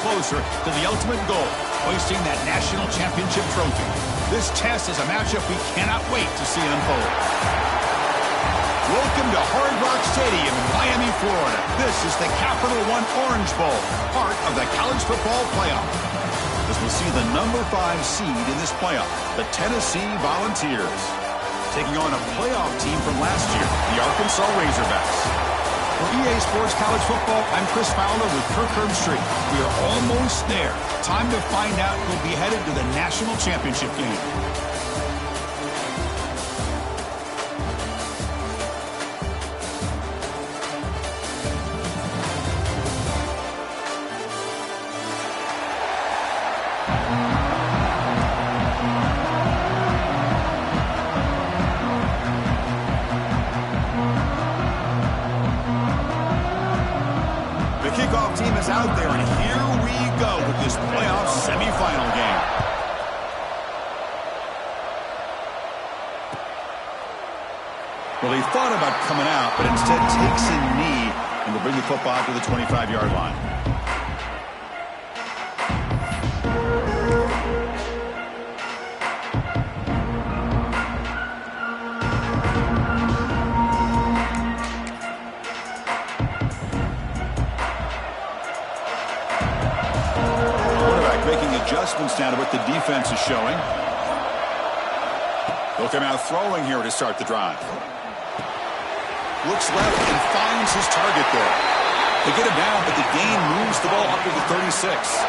closer to the ultimate goal, hoisting that national championship trophy. This test is a matchup we cannot wait to see unfold. Welcome to Hard Rock Stadium in Miami, Florida. This is the Capital One Orange Bowl, part of the college football playoff. As we'll see the number 5 seed in this playoff, the Tennessee Volunteers, taking on a playoff team from last year, the Arkansas Razorbacks. For EA Sports College Football, I'm Chris Fowler with Kirk Herbstreit. We are almost there. Time to find out who'll be headed to the national championship game. Kickoff team is out there, and here we go with this playoff semifinal game. Well, he thought about coming out, but instead takes a knee and will bring the football to the 25-yard line. Adjustments down to what the defense is showing. He'll come out throwing here to start the drive. Looks left and finds his target there. They get him down, but the gain moves the ball up to the 36.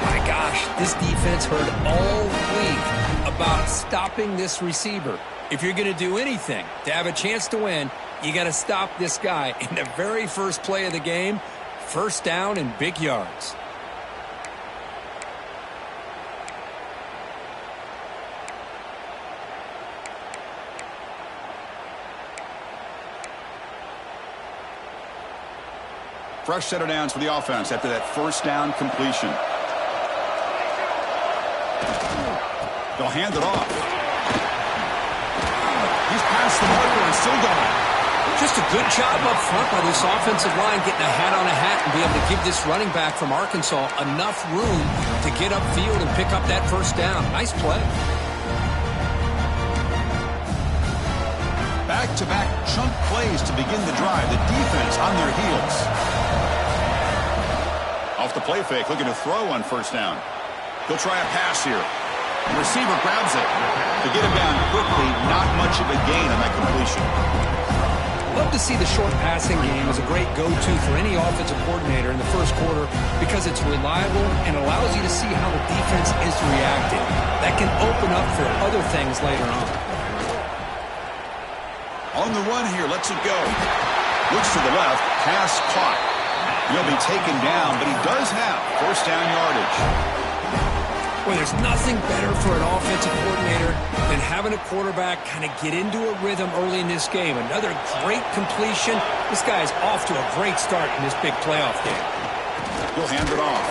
My gosh, this defense heard all week about stopping this receiver. If you're going to do anything to have a chance to win, you got to stop this guy. In the very first play of the game, first down and big yards. Fresh set of downs for the offense after that first down completion. They'll hand it off. He's past the marker and still going. Just a good job up front by this offensive line, getting a hat on a hat and be able to give this running back from Arkansas enough room to get upfield and pick up that first down. Nice play. Back-to-back chunk plays to begin the drive. The defense on their heels. Off the play fake, looking to throw on first down. He'll try a pass here. The receiver grabs it. To get him down quickly, not much of a gain on that completion. Love to see the short passing game as a great go-to for any offensive coordinator in the first quarter because it's reliable and allows you to see how the defense is reacting. That can open up for other things later on. On the run here, lets it go. Looks to the left, pass caught. He'll be taken down, but he does have first down yardage. Well, there's nothing better for an offensive coordinator than having a quarterback kind of get into a rhythm early in this game. Another great completion. This guy is off to a great start in this big playoff game. He'll hand it off.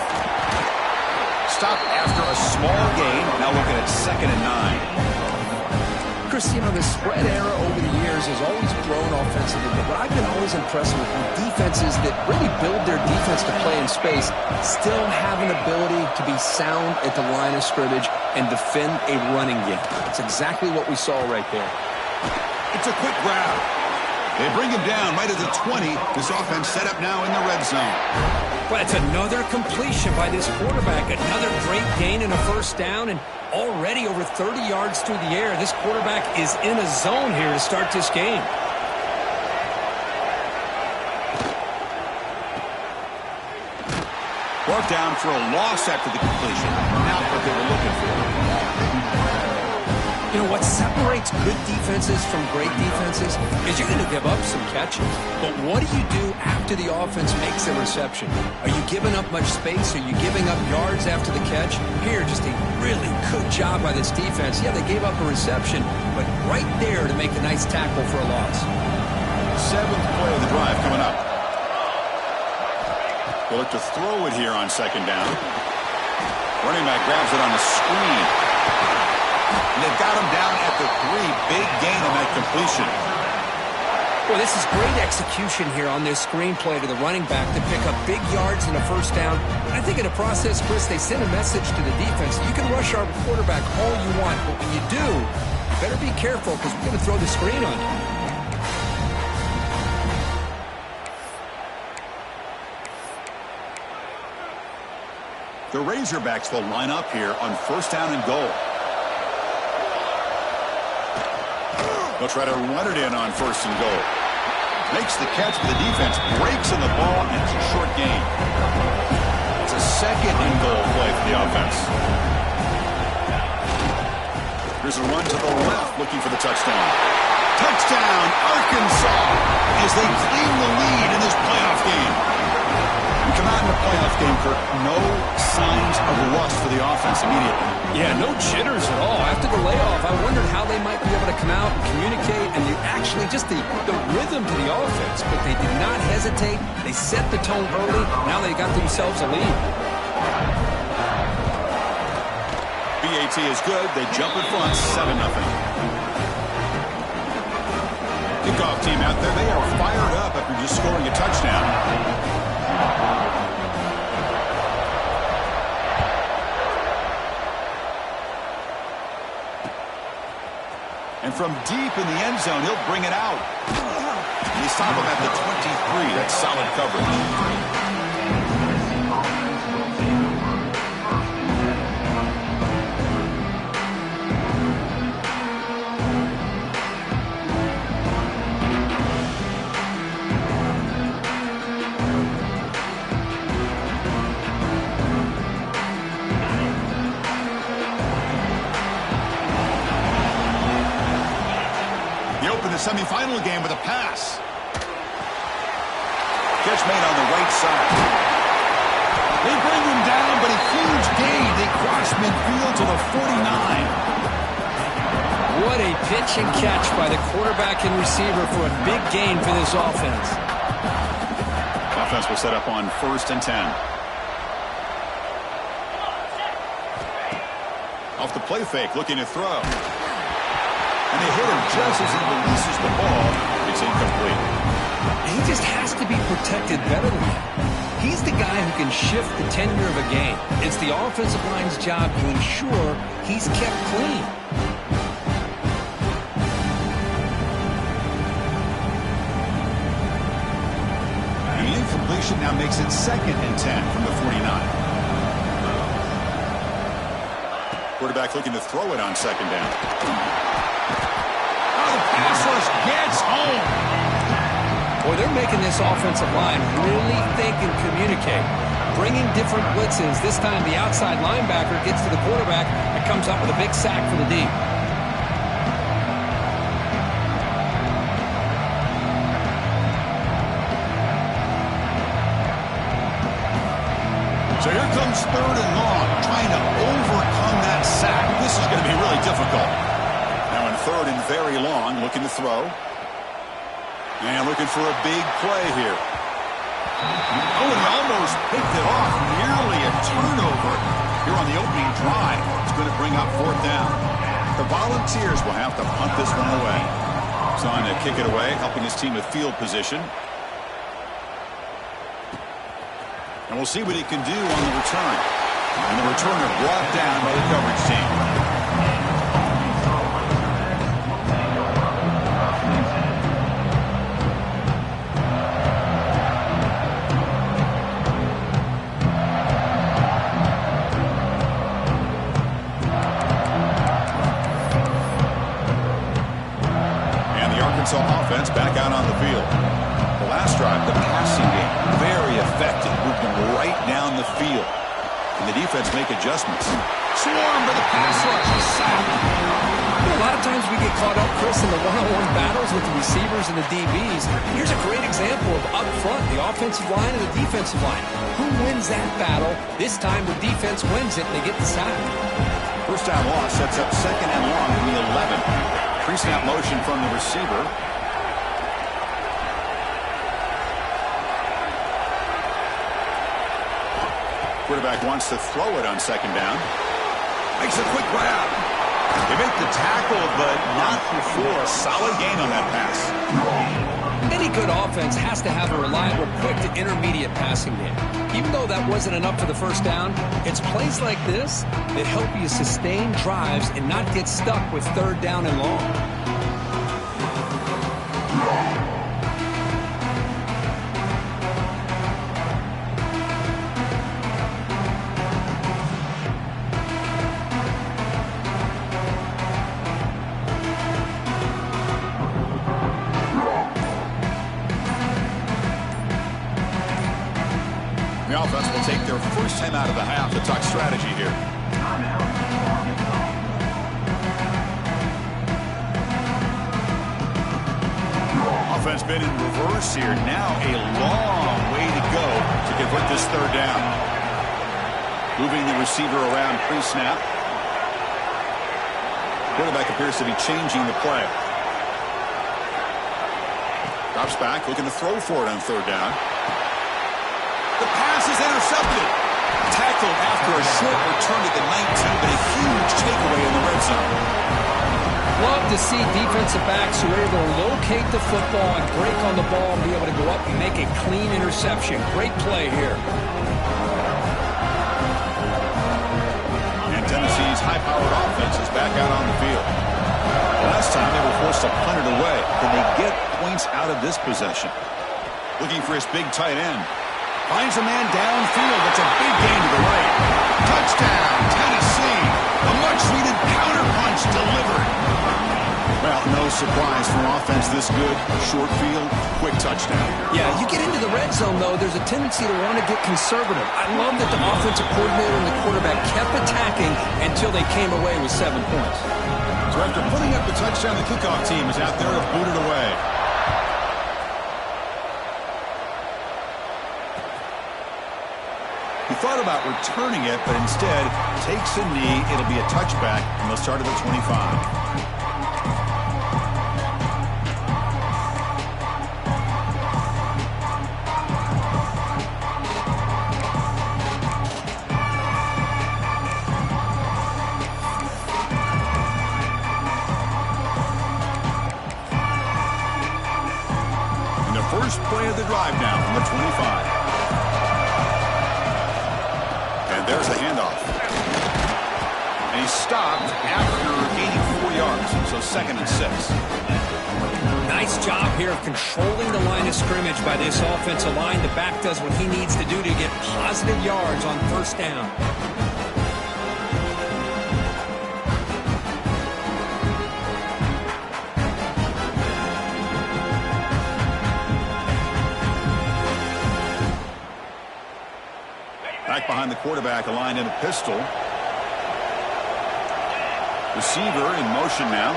Stopped after a small gain. Now looking at 2nd and 9. Chris, you know, the spread era over the years has always grown offensively, but what I've been always impressed with defenses that really build their defense to play in space still have an ability to be sound at the line of scrimmage and defend a running game. That's exactly what we saw right there. It's a quick grab. They bring him down right at the 20. This offense set up now in the red zone. Well, it's another completion by this quarterback. Another great gain in a first down, and already over 30 yards through the air. This quarterback is in a zone here to start this game. Brought down for a loss after the completion. Not what they were looking for. You know, what separates good defenses from great defenses is you're going to give up some catches. But what do you do after the offense makes a reception? Are you giving up much space? Are you giving up yards after the catch? Here, just a really good job by this defense. Yeah, they gave up a reception, but right there to make a nice tackle for a loss. 7th play of the drive coming up. They'll look to throw it here on 2nd down. Running back grabs it on the screen. And they've got him down at the 3. Big gain on that completion. Well, this is great execution here on this screenplay to the running back to pick up big yards and a first down. I think in the process, Chris, they send a message to the defense. You can rush our quarterback all you want, but when you do, you better be careful because we're going to throw the screen on you. The Razorbacks will line up here on first down and goal. They'll try to run it in on first and goal. Makes the catch, but the defense breaks in the ball, and it's a short gain. It's a second and goal play for the offense. Here's a run to the left, looking for the touchdown. Touchdown, Arkansas, as they claim the lead in this playoff game. We come out in the playoff game, Kirk, no signs of rust for the offense immediately. Yeah, no jitters at all. After the layoff, I wondered how they might be able to come out and communicate and actually just the rhythm to the offense. But they did not hesitate. They set the tone early. Now they got themselves a lead. BAT is good. They jump in front, 7-0. Kickoff team out there. They are fired up after just scoring a touchdown. And from deep in the end zone, he'll bring it out. And he's top of at the 23. That's solid coverage. Semi-final game with a pass. Catch made on the right side. They bring him down, but a huge gain. They cross midfield to the 49. What a pitch and catch by the quarterback and receiver for a big gain for this offense. Offense will set up on 1st and 10. Off the play fake, looking to throw. And they hit him just as he releases the ball. It's incomplete. He just has to be protected better than that. He's the guy who can shift the tenure of a game. It's the offensive line's job to ensure he's kept clean. The incompletion now makes it 2nd and 10 from the 49. Quarterback looking to throw it on 2nd down. Pass rush gets home. Boy, they're making this offensive line really think and communicate. Bringing different blitzes. This time the outside linebacker gets to the quarterback and comes up with a big sack for the D. So here comes 3rd and long, trying to overcome that sack. This is going to be really difficult. 3rd and very long, looking to throw. And looking for a big play here. Oh, and he almost picked it off. Nearly a turnover here on the opening drive. It's going to bring up 4th down. The Volunteers will have to punt this one away. He's on to kick it away, helping his team with field position. And we'll see what he can do on the return. And the returner brought down by the coverage team. Offense back out on the field. The last drive, the passing game, very effective. Moved them right down the field. And the defense make adjustments. Swarm to the pass rush. A lot of times we get caught up, Chris, in the one-on-one battles with the receivers and the DBs. Here's a great example of up front, the offensive line and the defensive line. Who wins that battle? This time the defense wins it and they get the sack. First down loss sets up 2nd and long from the 11. Pre-snap motion from the receiver. Quarterback wants to throw it on 2nd down. Makes a quick grab. They make the tackle, but not before. Solid gain on that pass. Any good offense has to have a reliable, quick to intermediate passing game. Even though that wasn't enough for the first down, it's plays like this that help you sustain drives and not get stuck with third down and long. The offense will take their first time out of the half to talk strategy here. Offense been in reverse here. Now a long way to go to convert this third down. Moving the receiver around pre-snap. Quarterback appears to be changing the play. Drops back, looking to throw for it on third down. The pass is intercepted. Tackled after a short return to the 19, but a huge takeaway in the red zone. Love to see defensive backs who are able to locate the football and break on the ball and be able to go up and make a clean interception. Great play here. And Tennessee's high-powered offense is back out on the field. Last time they were forced to punt it away. Can they get points out of this possession? Looking for his big tight end. Finds a man downfield. That's a big gain to the right. Touchdown, Tennessee. A much-needed counter-punch delivered. Well, no surprise from offense this good. Short field, quick touchdown. Yeah, you get into the red zone, though, there's a tendency to want to get conservative. I love that the offensive coordinator and the quarterback kept attacking until they came away with 7 points. So after putting up the touchdown, the kickoff team is out there to boot it away. He thought about returning it, but instead takes a knee. It'll be a touchback, and they'll start at the 25. And the first play of the drive now from the 25. There's a handoff. And he's stopped after gaining 4 yards, so 2nd and 6. Nice job here of controlling the line of scrimmage by this offensive line. The back does what he needs to do to get positive yards on first down. Back behind the quarterback, aligned in a pistol. Receiver in motion now.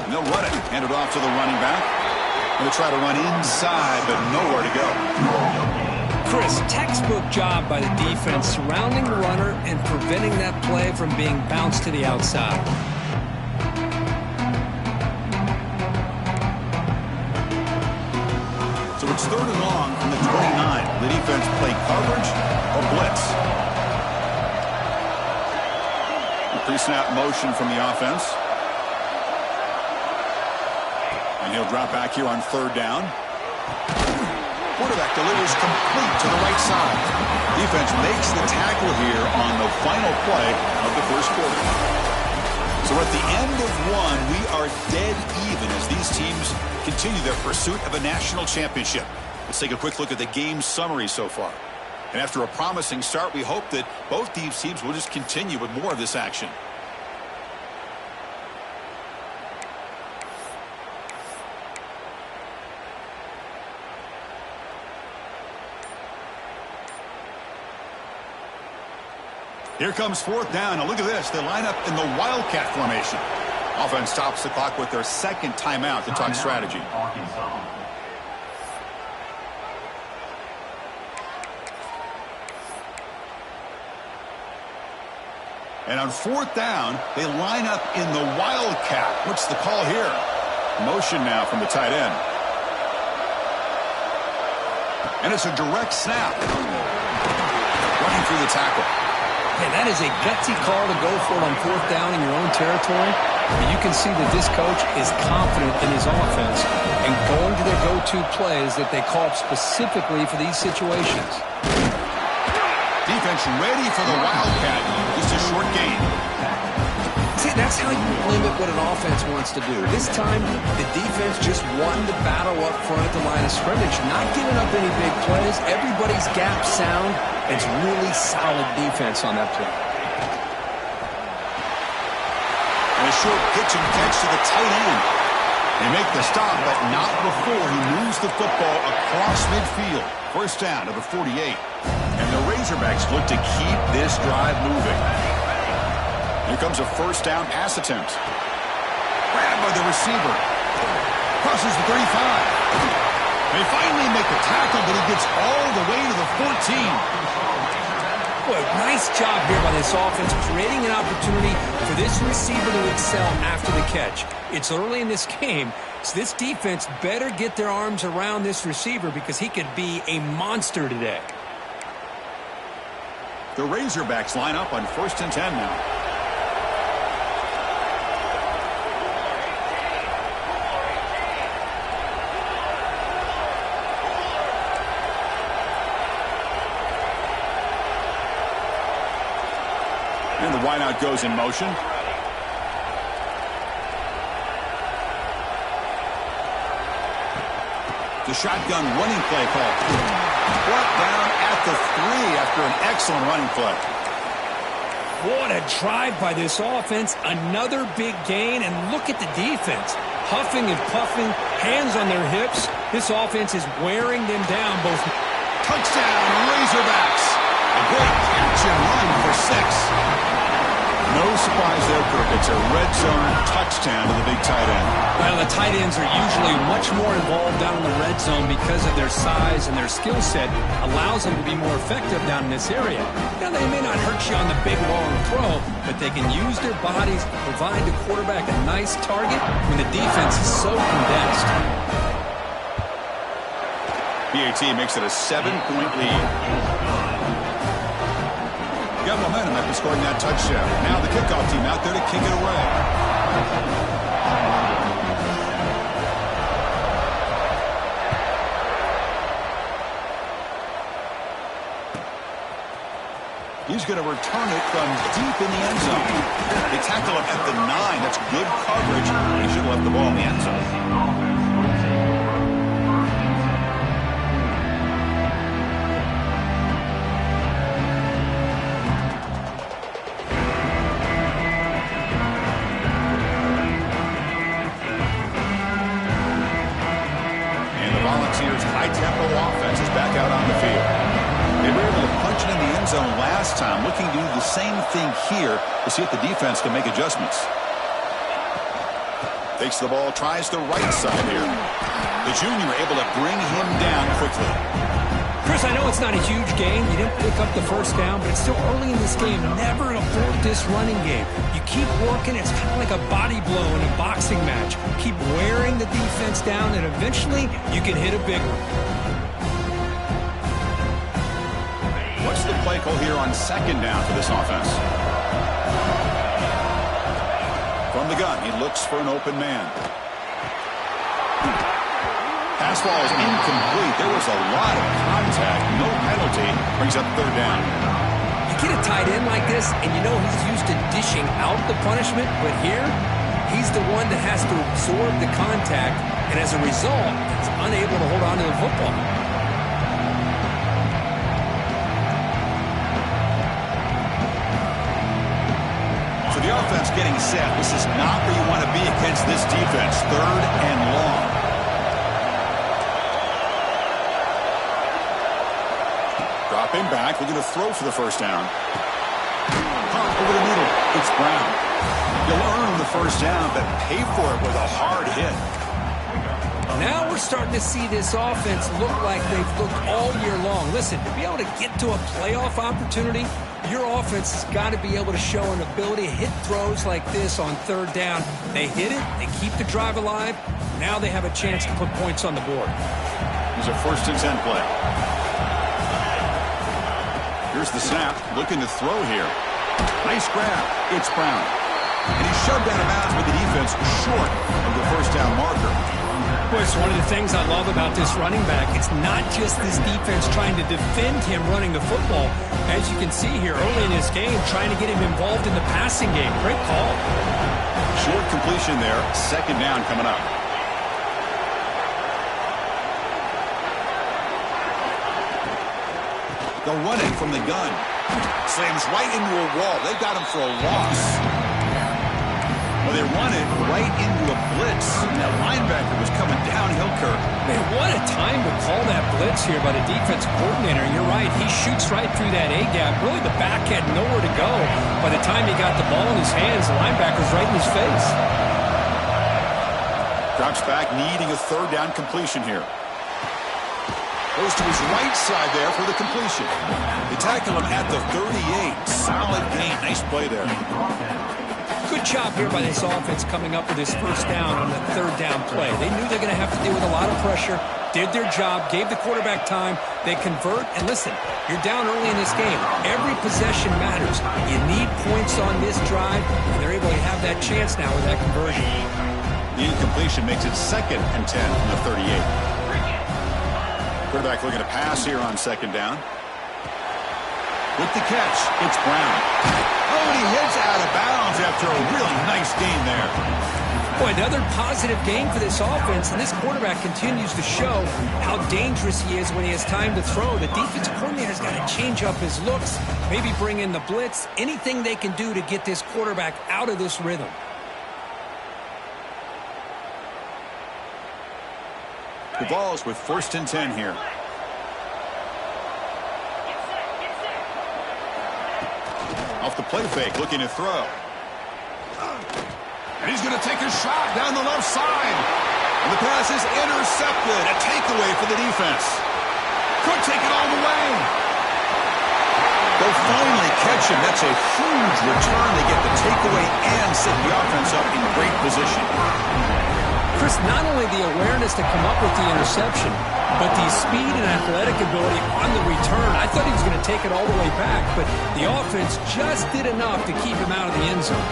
And they'll run it. Hand it off to the running back. Going to try to run inside, but nowhere to go. Chris, textbook job by the defense surrounding the runner and preventing that play from being bounced to the outside. So it's 3rd and long from the 29. The defense play coverage or blitz. Pre-snap motion from the offense. And he'll drop back here on 3rd down. Quarterback delivers complete to the right side. Defense makes the tackle here on the final play of the first quarter. So at the end of one, we are dead even as these teams continue their pursuit of a national championship. Let's take a quick look at the game summary so far. And after a promising start, we hope that both these teams will just continue with more of this action. Here comes 4th down. Now look at this. They line up in the Wildcat formation. Offense stops the clock with their 2nd timeout to talk strategy. And on 4th down, they line up in the Wildcat. What's the call here? Motion now from the tight end. And it's a direct snap. Running through the tackle. Yeah, that is a gutsy call to go for it on fourth down in your own territory. But you can see that this coach is confident in his offense and going to their go-to plays that they call up specifically for these situations. Defense ready for the Wildcat. Just a short gain. See, that's how you limit what an offense wants to do. This time, the defense just wanted to battle up front at the line of scrimmage, not giving up any big plays. Everybody's gap sound. It's really solid defense on that play. And a short pitch and catch to the tight end. They make the stop, but not before he moves the football across midfield. First down to the 48. And the Razorbacks look to keep this drive moving. Here comes a first down pass attempt. Grabbed by the receiver. Crosses the 35. They finally make the tackle, but he gets all the way to the 14. Boy, nice job here by this offense, creating an opportunity for this receiver to excel after the catch. It's early in this game, so this defense better get their arms around this receiver because he could be a monster today. The Razorbacks line up on 1st and 10 now. And the wideout goes in motion. The shotgun running play call. Brought down at the 3 after an excellent running play. What a drive by this offense. Another big gain, and look at the defense. Huffing and puffing, hands on their hips. This offense is wearing them down. Both touchdown, Razorbacks. A great catch and run for 6. No surprise there, Kirk. It's a red zone touchdown to the big tight end. Well, the tight ends are usually much more involved down in the red zone because of their size and their skill set allows them to be more effective down in this area. Now, they may not hurt you on the big, long throw, but they can use their bodies to provide the quarterback a nice target when the defense is so condensed. PAT makes it a 7-point lead. Got momentum after scoring that touchdown. Now the kickoff team out there to kick it away. He's going to return it from deep in the end zone. They tackle him at the 9. That's good coverage. He should have left the ball in the end zone. High-tempo offense is back out on the field. They were able to punch it in the end zone last time, looking to do the same thing here to see if the defense can make adjustments. Takes the ball, tries the right side here. The junior able to bring him down quickly. Chris, I know it's not a huge game. You didn't pick up the first down, but it's still early in this game. Never abort this running game. You keep working. It's kind of like a body blow in a boxing match. Keep wearing the defense down, and eventually you can hit a big one. What's the play call here on 2nd down for this offense? From the gun, he looks for an open man. Pass ball is incomplete. There was a lot of contact. No penalty. Brings up 3rd down. You get a tight end like this, and you know he's used to dishing out the punishment, but here, he's the one that has to absorb the contact, and as a result, he's unable to hold on to the football. So the offense getting set. This is not where you want to be against this defense. 3rd and long. Dropping back, looking to throw for the first down. Pop over the middle. It's Brown. You'll earn the first down, but pay for it with a hard hit. Now we're starting to see this offense look like they've looked all year long. Listen, to be able to get to a playoff opportunity, your offense has got to be able to show an ability to hit throws like this on 3rd down. They hit it, they keep the drive alive. Now they have a chance to put points on the board. Here's a 1st and 10 play. Here's the snap, looking to throw here. Nice grab. It's Brown. And he's shoved out of bounds with the defense short of the first down marker. Boy, it's one of the things I love about this running back. It's not just this defense trying to defend him running the football. As you can see here early in this game, trying to get him involved in the passing game. Great call. Short completion there. Second down coming up. They'll run it from the gun. Slams right into a wall. They got him for a loss. Well, they run it right into a blitz. And that linebacker was coming downhill, Kirk. Man, what a time to call that blitz here by the defensive coordinator. You're right. He shoots right through that A-gap. Really, the back had nowhere to go. By the time he got the ball in his hands, the linebacker's right in his face. Drops back, needing a third down completion here. Goes to his right side there for the completion. They tackle him at the 38. Solid gain. Nice play there. Good job here by this offense coming up with this first down on the third down play. They knew they're going to have to deal with a lot of pressure, did their job, gave the quarterback time. They convert, and listen, you're down early in this game. Every possession matters. You need points on this drive, and they're able to have that chance now with that conversion. The incompletion makes it 2nd and 10 from the 38. Quarterback looking to pass here on second down. With the catch, it's Brown. Oh, and he hits out of bounds after a really nice gain there. Boy, another positive game for this offense, and this quarterback continues to show how dangerous he is when he has time to throw. The defensive coordinator's got to change up his looks, maybe bring in the blitz, anything they can do to get this quarterback out of this rhythm. The ball's with 1st and 10 here. Off the play fake, looking to throw. And he's going to take a shot down the left side. And the pass is intercepted. A takeaway for the defense. Could take it all the way. They'll finally catch him. That's a huge return. They get the takeaway and set the offense up in great position. Chris, not only the awareness to come up with the interception, but the speed and athletic ability on the return. I thought he was going to take it all the way back, but the offense just did enough to keep him out of the end zone.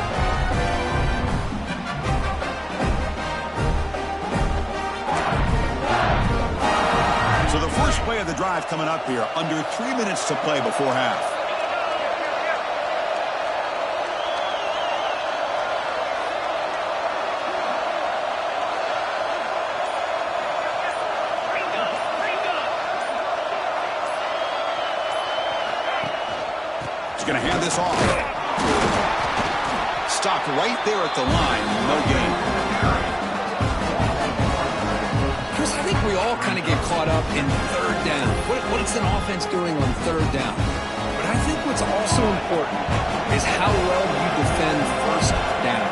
So the first play of the drive coming up here, under 3 minutes to play before half. Going to hand this off. Stopped right there at the line. No gain. Chris, I think we all kind of get caught up in third down. What is an offense doing on third down? But I think what's also important is how well you defend first down.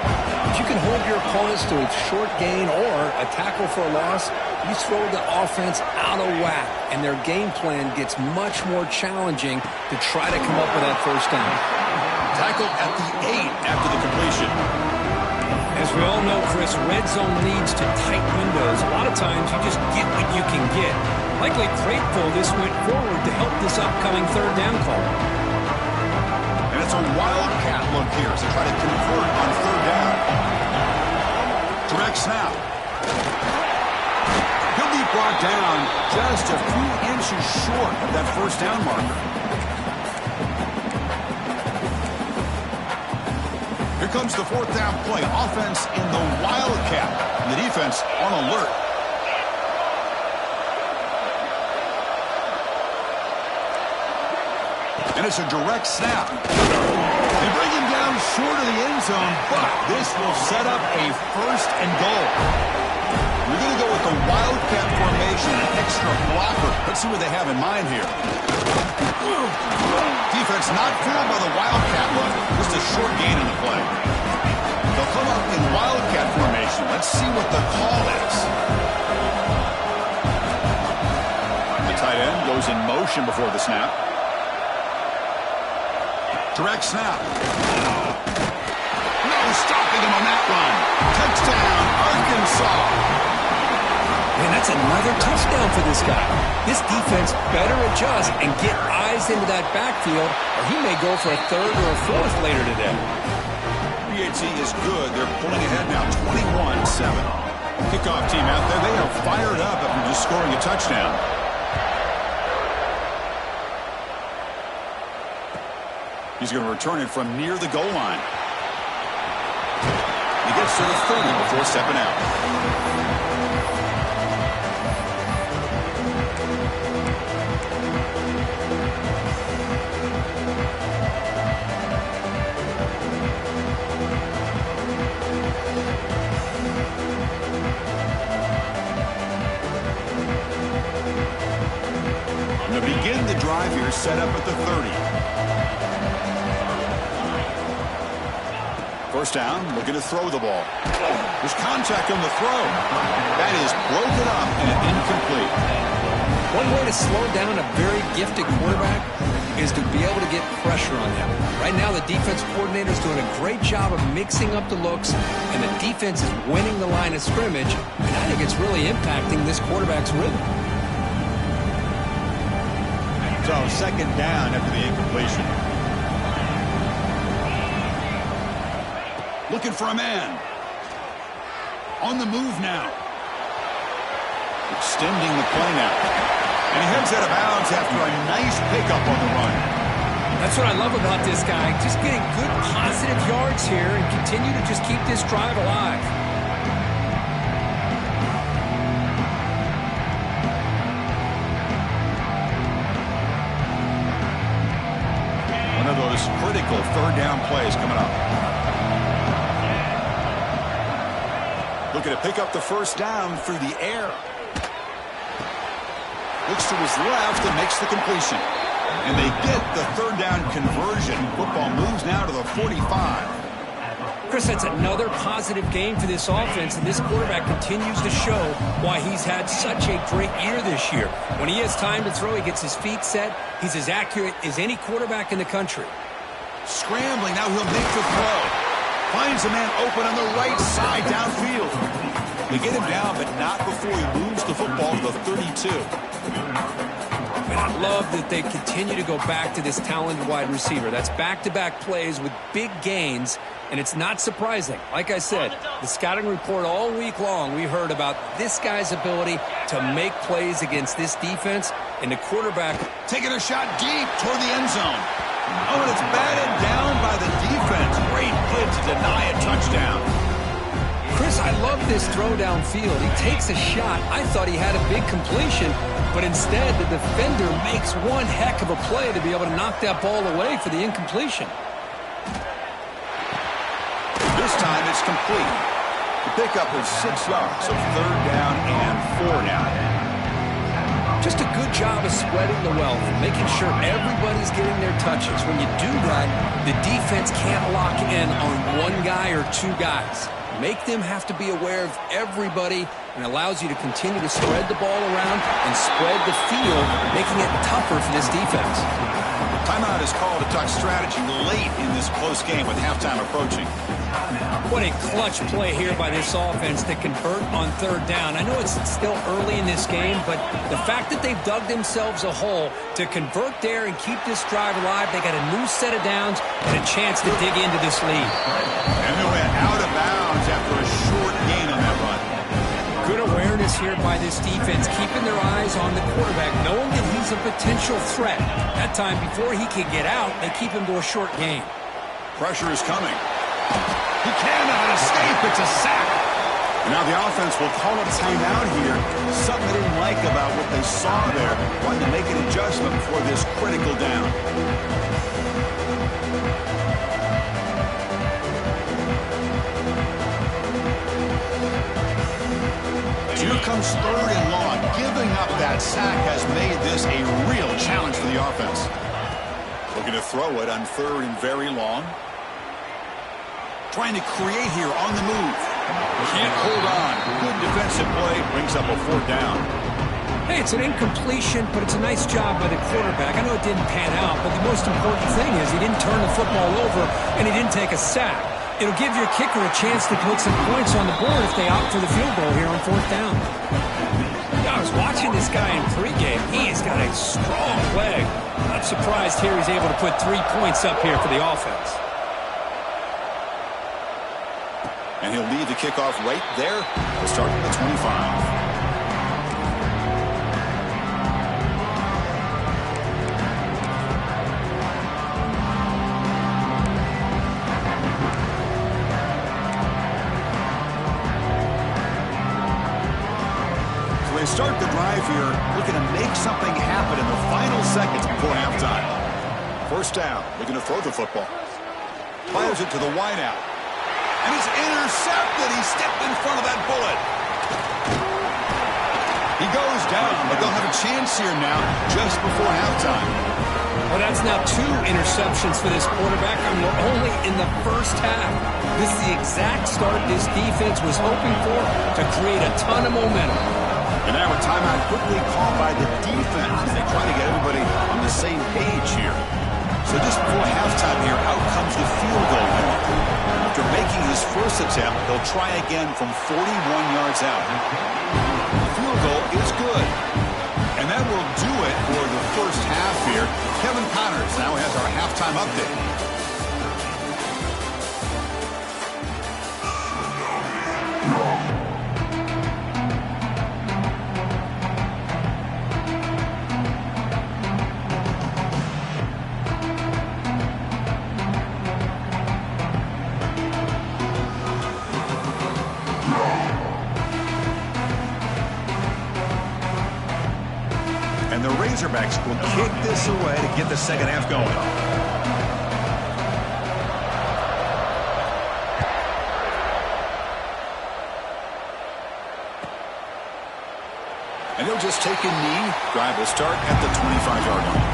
If you can hold your opponents to a short gain or a tackle for a loss, you throw the offense out of whack, and their game plan gets much more challenging to try to come up with that first down. Tackled at the 8 after the completion. As we all know, Chris, red zone leads to tight windows. A lot of times you just get what you can get. Likely grateful this went forward to help this upcoming third down call. And it's a wildcat look here as they try to convert on third down. Direct snap. He'll be brought down just a few inches short of that first down marker. Here comes the fourth down play. Offense in the wildcat. And the defense on alert. And it's a direct snap. They bring him down short of the end zone, but this will set up a first and goal. We're going to go with the wildcat formation, an extra blocker. Let's see what they have in mind here. Defense not fooled by the wildcat look. Just a short gain in the play. They'll come up in wildcat formation. Let's see what the call is. The tight end goes in motion before the snap. Direct snap. No stopping him on that run. Touchdown, Arkansas. Man, that's a another touchdown for this guy. This defense better adjust and get eyes into that backfield, or he may go for a third or a fourth later today. PAT is good. They're pulling ahead now, 21-7. Kickoff team out there, they are fired up after just scoring a touchdown. He's going to return it from near the goal line. He gets to the 30 before stepping out. To begin the drive here, set up at the 30. First down, looking to throw the ball. There's contact on the throw. That is broken up and incomplete. One way to slow down a very gifted quarterback is to be able to get pressure on them. Right now, the defense coordinator is doing a great job of mixing up the looks, and the defense is winning the line of scrimmage, and I think it's really impacting this quarterback's rhythm. So second down after the incompletion. Looking for a man. On the move now. Extending the play now. And he heads out of bounds after a nice pickup on the run. That's what I love about this guy. Just getting good positive yards here and continue to just keep this drive alive. One of those critical third down plays coming up. Looking to pick up the first down through the air. Looks to his left and makes the completion. And they get the third down conversion. Football moves now to the 45. Chris, that's another positive game for this offense, and this quarterback continues to show why he's had such a great year this year. When he has time to throw, he gets his feet set. He's as accurate as any quarterback in the country. Scrambling, now he'll make the throw. Finds a man open on the right side downfield. They get him down, but not before he moves the football to the 32. And I love that they continue to go back to this talented wide receiver. That's back-to-back plays with big gains, and it's not surprising. Like I said, the scouting report all week long, we heard about this guy's ability to make plays against this defense, and the quarterback taking a shot deep toward the end zone. Oh, and it's batted down by the defense. Great play to deny a touchdown. Chris, I love this throw downfield. He takes a shot. I thought he had a big completion, but instead the defender makes one heck of a play to be able to knock that ball away for the incompletion. This time it's complete. The pickup is 6 yards, so third down and 4 now. Just a good job of spreading the wealth, making sure everybody's getting their touches. When you do that, the defense can't lock in on one guy or two guys. Make them have to be aware of everybody, and allows you to continue to spread the ball around and spread the field, making it tougher for this defense. Timeout is called to talk strategy late in this close game with halftime approaching. What a clutch play here by this offense to convert on third down. I know it's still early in this game, but the fact that they've dug themselves a hole to convert there and keep this drive alive, they got a new set of downs and a chance to dig into this lead. And they went out of bounds after a short gain on that run. Good awareness here by this defense, keeping their eyes on the quarterback, knowing that he's a potential threat. That time, before he can get out, they keep him to a short gain. Pressure is coming. He cannot escape. It's a sack. And now the offense will call a timeout here. Something they didn't like about what they saw there. Wanting to make an adjustment before this critical down. Here comes third and long. Giving up that sack has made this a real challenge for the offense. Looking to throw it on third and very long. Trying to create here on the move. Can't hold on. Good defensive play. Brings up a fourth down. Hey, it's an incompletion, but it's a nice job by the quarterback. I know it didn't pan out, but the most important thing is he didn't turn the football over and he didn't take a sack. It'll give your kicker a chance to put some points on the board if they opt for the field goal here on fourth down. watching this guy in pregame, he's got a strong leg. Not surprised here he's able to put 3 points up here for the offense. And he'll lead the kickoff right there. We'll start at the 25. They start the drive here, looking to make something happen in the final seconds before halftime. First down, looking to throw the football. Fires it to the wideout. And he's intercepted. He stepped in front of that bullet. He goes down, but they'll have a chance here now just before halftime. Well, that's now 2 interceptions for this quarterback, and we're only in the first half. This is the exact start this defense was hoping for to create a ton of momentum. And now a timeout quickly called by the defense as they try to get everybody on the same page here. So just before halftime here, out comes the field goal unit. After making his first attempt, he'll try again from 41 yards out. The field goal is good. And that will do it for the first half here. Kevin Connors now has our halftime update. And the Razorbacks will kick this away to get the second half going. And they'll just take a knee. Drive will start at the 25-yard line.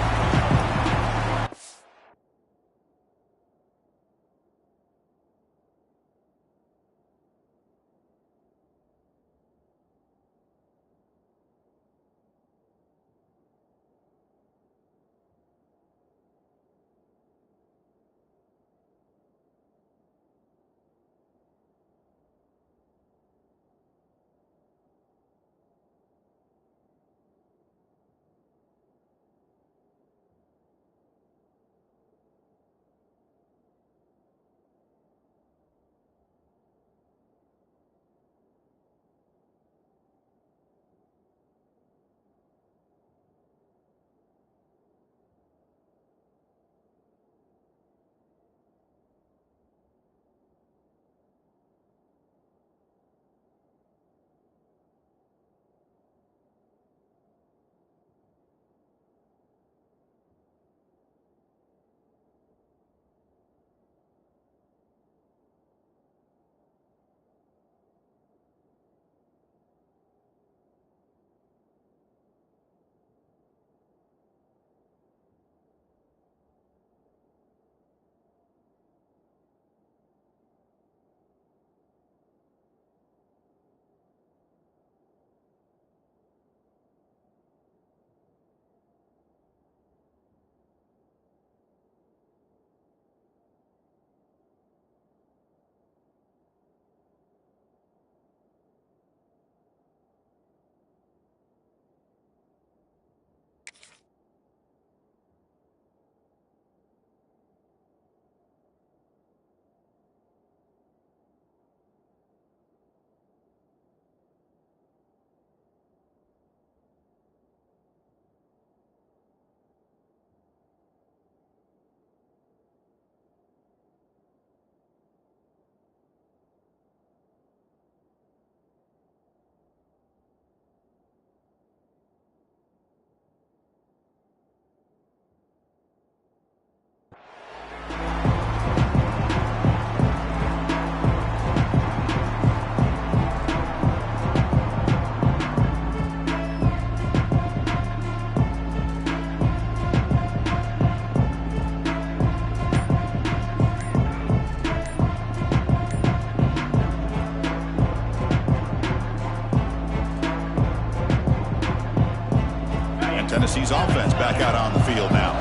Tennessee's offense back out on the field now.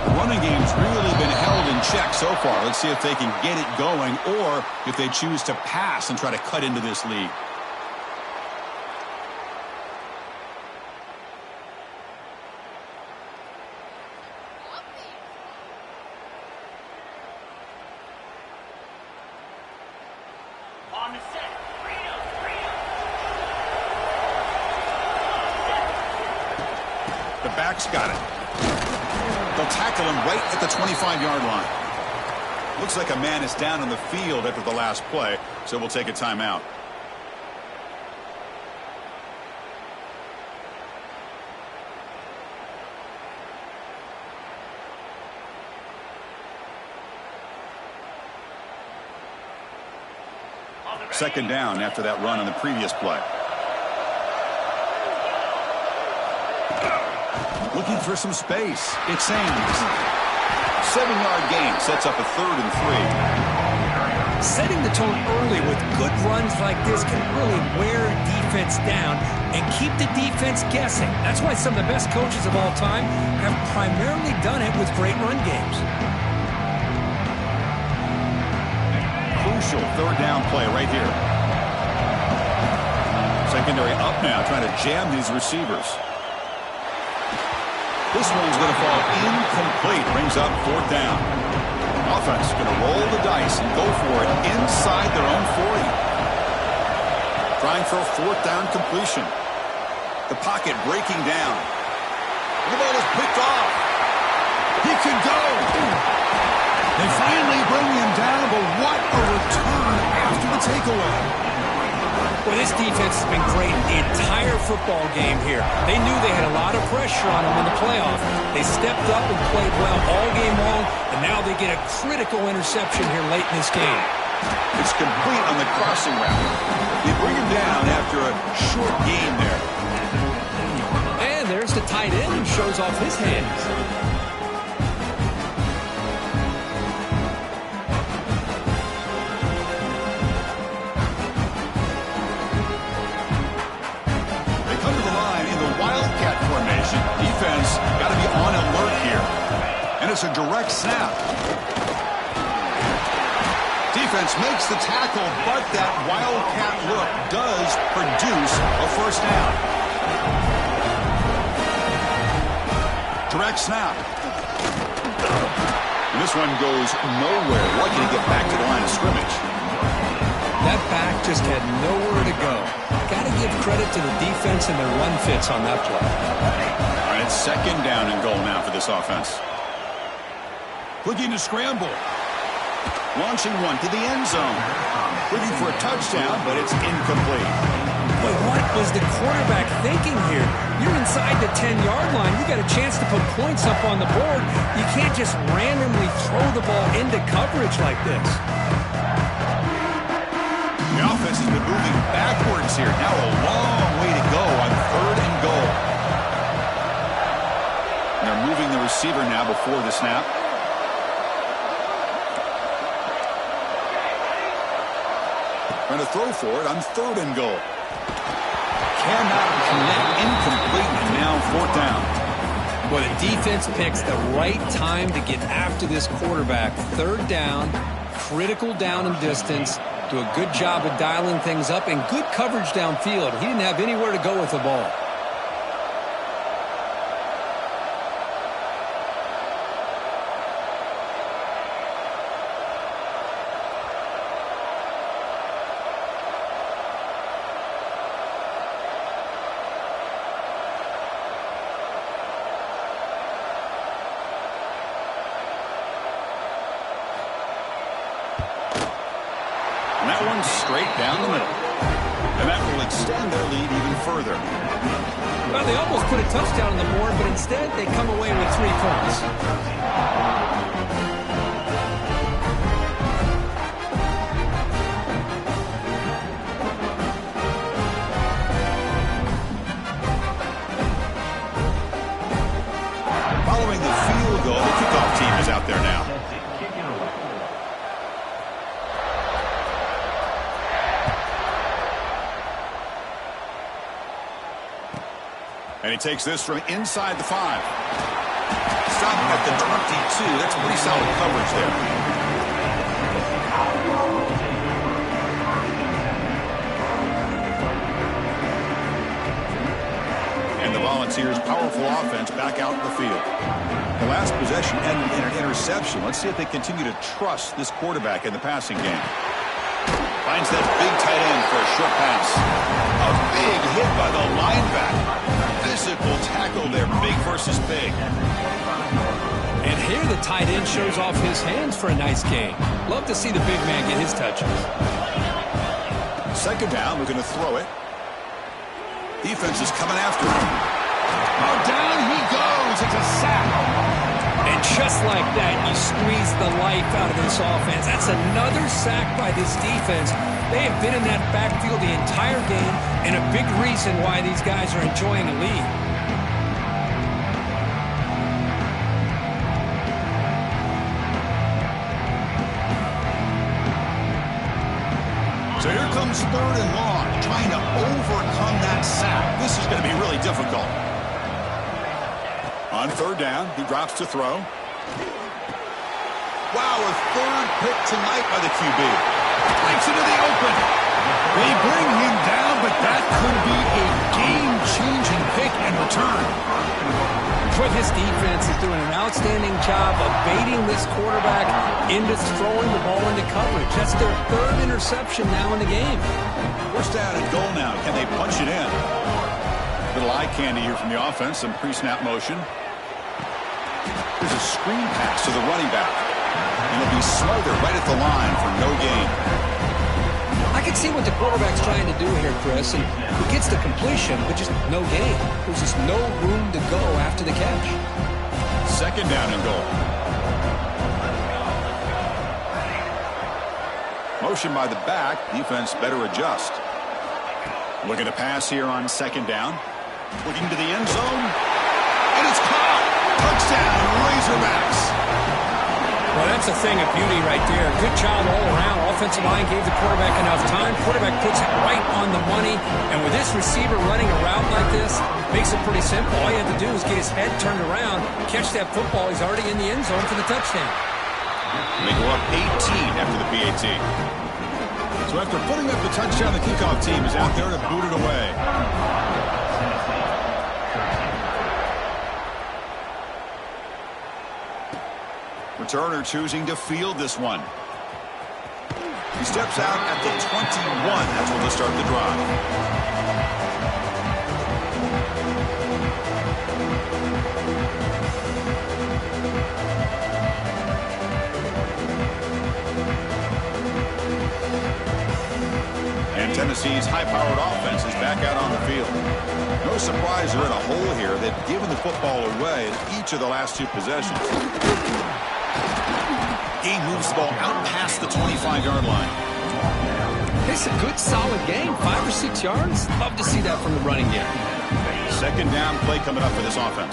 The running game's really been held in check so far. Let's see if they can get it going or if they choose to pass and try to cut into this lead. back's got it. They'll tackle him right at the 25-yard line. Looks like a man is down on the field after the last play, so we'll take a timeout. Second down after that run on the previous play. Looking for some space. It's Sanders. 7-yard gain sets up a 3rd and 3. Setting the tone early with good runs like this can really wear a defense down and keep the defense guessing. That's why some of the best coaches of all time have primarily done it with great run games. Crucial 3rd down play right here. Secondary up now, trying to jam his receivers. This one's going to fall incomplete. Brings up 4th down. Offense going to roll the dice and go for it inside their own 40. Trying for a 4th down completion. The pocket breaking down. The ball is picked off. He could go. They finally bring him down, but what a return after the takeaway. Well, this defense has been great the entire football game here. They knew they had a lot of pressure on them in the playoff. They stepped up and played well all game long, and now they get a critical interception here late in this game. It's complete on the crossing route. They bring him down after a short gain there. And there's the tight end who shows off his hands. Defense got to be on alert here. And it's a direct snap. Defense makes the tackle, but that wildcat look does produce a 1st down. Direct snap. And this one goes nowhere. Lucky to get back to the line of scrimmage. That back just had nowhere to go. Got to give credit to the defense and their run fits on that play. All right, it's 2nd down and goal now for this offense. Looking to scramble. Launching one to the end zone. Looking for a touchdown, but it's incomplete. But what was the quarterback thinking here? You're inside the 10-yard line. You got a chance to put points up on the board. You can't just randomly throw the ball into coverage like this. The offense has been moving backwards here. Now a long way to go on 3rd and goal. And they're moving the receiver now before the snap. Trying to throw for it on 3rd and goal. Cannot connect. Incomplete, and now 4th down. Well, the defense picks the right time to get after this quarterback. 3rd down, critical down and distance. Do a good job of dialing things up and good coverage downfield. He didn't have anywhere to go with the ball. And that one's straight down the middle. And that will extend their lead even further. Well, they almost put a touchdown on the board, but instead they come away with 3 points. Following the field goal, the kickoff team is out there now. And he takes this from inside the 5. Stopping at the 22. That's pretty solid coverage there. And the Volunteers' powerful offense back out in the field. The last possession ended in an interception. Let's see if they continue to trust this quarterback in the passing game. Finds that big tight end for a short pass. A big hit by the linebacker. Physical tackle there. Big first versus big. And here the tight end shows off his hands for a nice gain. Love to see the big man get his touches. Second down, we're going to throw it. Defense is coming after him. Oh, down he goes. It's a sack. And just like that, you squeeze the life out of this offense. That's another sack by this defense. They have been in that backfield the entire game, and a big reason why these guys are enjoying a lead. So here comes third and long, trying to overcome that sack. This is going to be really difficult. On third down, he drops to throw. Wow, a third pick tonight by the QB. Breaks into the open. They bring him down, but that could be a game-changing pick and return. But his defense is doing an outstanding job of baiting this quarterback into throwing the ball into coverage. That's their third interception now in the game. First down and goal now. Can they punch it in? Little eye candy here from the offense. Some pre-snap motion. There's a screen pass to the running back. And it'll be smothered right at the line for no gain. I can see what the quarterback's trying to do here, Chris, and he gets the completion, but just no gain. There's just no room to go after the catch. Second down and goal. Motion by the back. Defense better adjust. Looking to pass here on second down. Looking to the end zone. And it's caught. Touchdown, Razorbacks. Well, that's a thing of beauty right there. Good job all around. Offensive line gave the quarterback enough time. Quarterback puts it right on the money. And with this receiver running a route like this, makes it pretty simple. All you have to do is get his head turned around, catch that football. He's already in the end zone for the touchdown. They go up 18 after the PAT. So after putting up the touchdown, the kickoff team is out there to boot it away. Returner choosing to field this one. He steps out at the 21. That's when they'll start the drive. Tennessee's high-powered offense is back out on the field. No surprise they're in a hole here. They've given the football away in each of the last two possessions. Game moves the ball out past the 25-yard line. It's a good, solid game. 5 or 6 yards. Love to see that from the running game. Second down play coming up for this offense.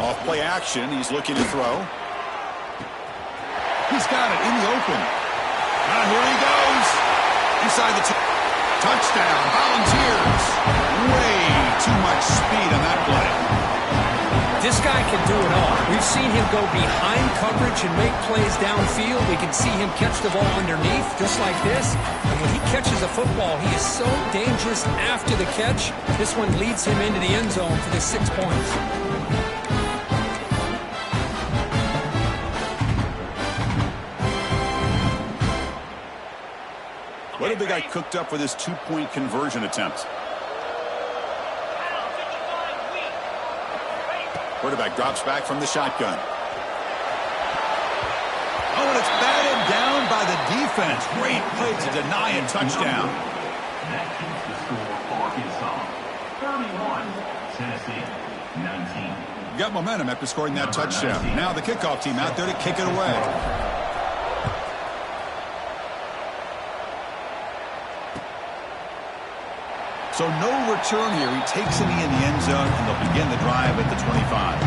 Off play action. He's looking to throw. He's got it in the open. Here he goes. Inside the touchdown. Volunteers. Way too much speed on that play. This guy can do it all. We've seen him go behind coverage and make plays downfield. We can see him catch the ball underneath, just like this. And when he catches a football, he is so dangerous after the catch. This one leads him into the end zone for the 6 points. What have they got cooked up for this two-point conversion attempt? Quarterback drops back from the shotgun. Oh, and it's batted down by the defense. Great play to deny a touchdown. That keeps the score Arkansas 31, Tennessee 19. Got momentum after scoring that touchdown. Now the kickoff team out there to kick it away. So no return here. He takes it in the end zone, and they'll begin the drive at the 25.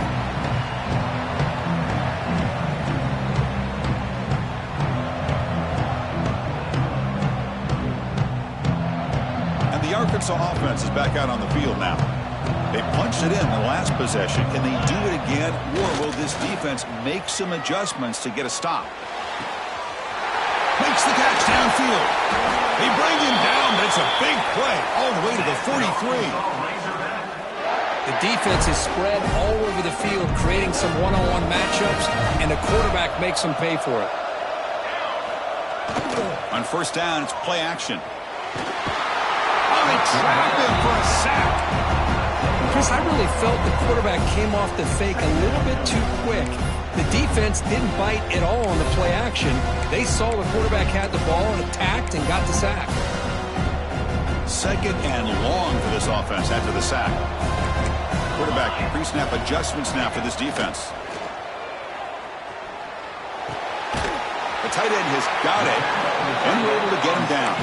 And the Arkansas offense is back out on the field now. They punched it in the last possession. Can they do it again, or will this defense make some adjustments to get a stop? Makes the catch downfield. They bring him down, but it's a big play all the way to the 43. The defense is spread all over the field, creating some one-on-one matchups, and the quarterback makes them pay for it. On first down, it's play action. Oh, they trap him for a sack. Chris, I really felt the quarterback came off the fake a little bit too quick. The defense didn't bite at all on the play action. They saw the quarterback had the ball, attacked, and got the sack. Second and long for this offense after the sack. Quarterback pre-snap adjustments now for this defense. The tight end has got it, and we're able to get him down.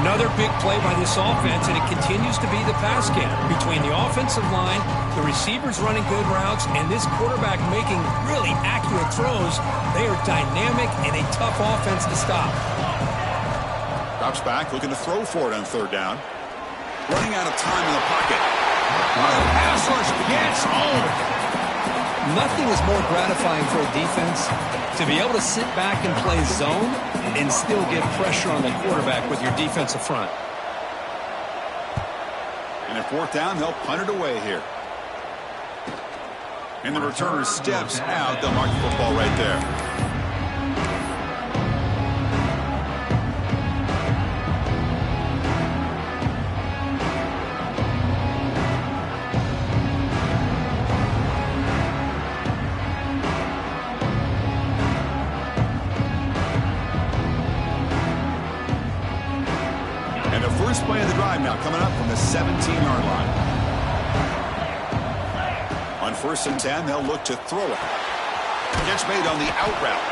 Another big play by this offense, and it continues to be the pass game. Between the offensive line, the receivers running good routes, and this quarterback making really accurate throws, they are dynamic and a tough offense to stop. Drops back, looking to throw for it on third down. Running out of time in the pocket. Pass rush gets home. Nothing is more gratifying for a defense to be able to sit back and play zone and still get pressure on the quarterback with your defensive front. And if fourth down, they'll punt it away here. And the returner steps out. They'll mark the football right there. First play of the drive now coming up from the 17-yard line. On 1st and 10, they'll look to throw it. Gets made on the out route.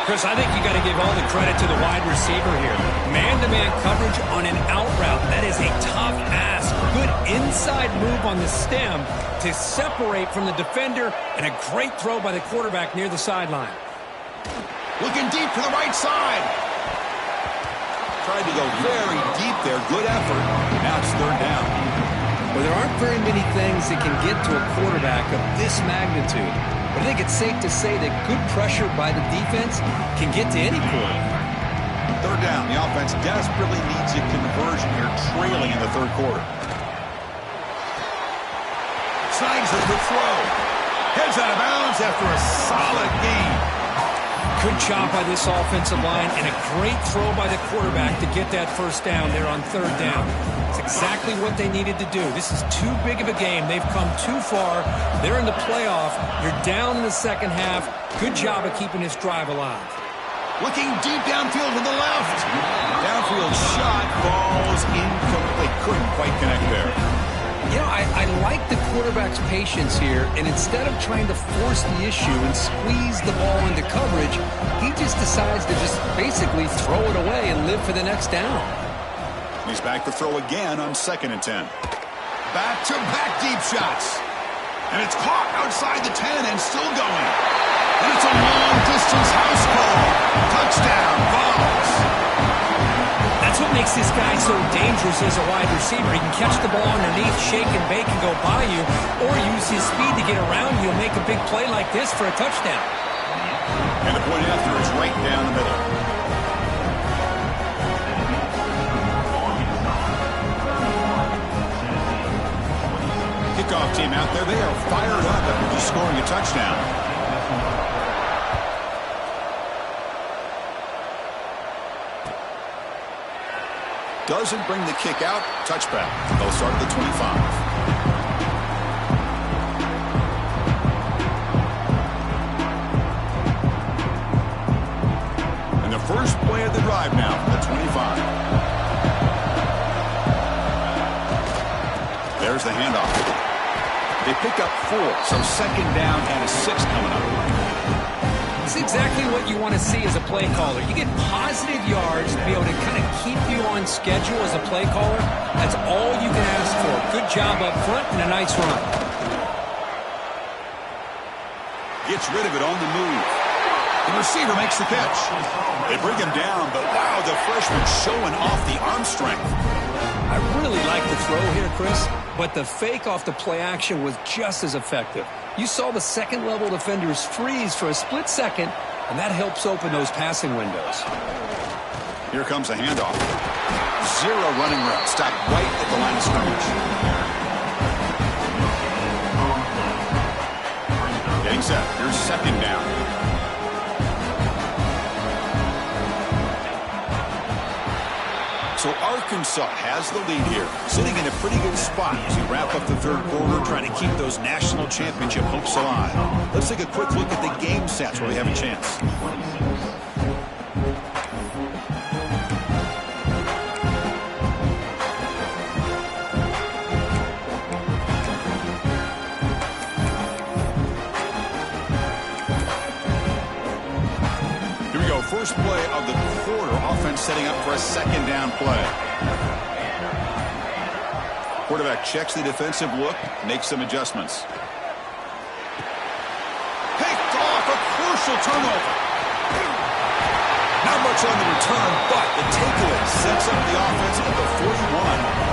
Chris, I think you got to give all the credit to the wide receiver here. Man-to-man coverage on an out route. That is a tough ask. Good inside move on the stem to separate from the defender, and a great throw by the quarterback near the sideline. Looking deep to the right side. Tried to go very deep there. Good effort. Now it's third down. Well, there aren't very many things that can get to a quarterback of this magnitude. But I think it's safe to say that good pressure by the defense can get to any quarterback. Third down. The offense desperately needs a conversion here, trailing in the third quarter. Signs of the throw. Heads out of bounds after a solid gain. Good job by this offensive line, and a great throw by the quarterback to get that first down there on third down. It's exactly what they needed to do. This is too big of a game. They've come too far. They're in the playoff. You're down in the second half. Good job of keeping this drive alive. Looking deep downfield to the left. Downfield shot falls incomplete. Couldn't quite connect there. You know, I like the quarterback's patience here, and instead of trying to force the issue and squeeze the ball into coverage, he just decides to just basically throw it away and live for the next down. He's back to throw again on 2nd and 10. Back-to-back deep shots. And it's caught outside the 10 and still going. And it's a long-distance house call. Touchdown, Vols. That's what makes this guy so dangerous as a wide receiver. He can catch the ball underneath, shake and bake and go by you, or use his speed to get around you and make a big play like this for a touchdown. And the point after is right down the middle. Kickoff team out there. They are fired up after just scoring a touchdown. Doesn't bring the kick out. Touchback. They'll start at the 25. And the first play of the drive now from the 25. There's the handoff. They pick up 4, so 2nd down and a 6 coming up. It's exactly what you want to see as a play caller. You get positive yards to be able to kind of keep you on schedule as a play caller. That's all you can ask for. Good job up front and a nice run. Gets rid of it on the move. The receiver makes the catch. They bring him down, but wow, the freshman showing off the arm strength. I really like the throw here, Chris, but the fake off the play action was just as effective. You saw the second-level defenders freeze for a split second, and that helps open those passing windows. Here comes a handoff. 0 running route. Stopped right at the line of scrimmage. Getting set. Here's 2nd down. So Arkansas has the lead here, sitting in a pretty good spot as we wrap up the third quarter, trying to keep those national championship hopes alive. Let's take a quick look at the game stats where we have a chance. First play of the quarter, offense setting up for a second down play. Quarterback checks the defensive look, makes some adjustments. Picked off, a crucial turnover. Not much on the return, but the takeaway sets up the offense at the 41.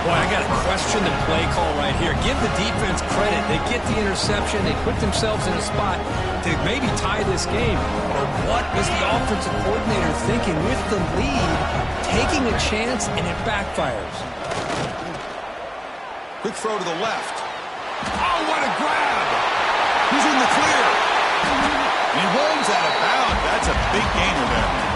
Boy, I got to question the play call right here. Give the defense credit. They get the interception. They put themselves in a spot to maybe tie this game. Or what was the offensive coordinator thinking with the lead, taking a chance, and it backfires? Quick throw to the left. Oh, what a grab! He's in the clear. And he rolls out of bounds. That's a big gainer there.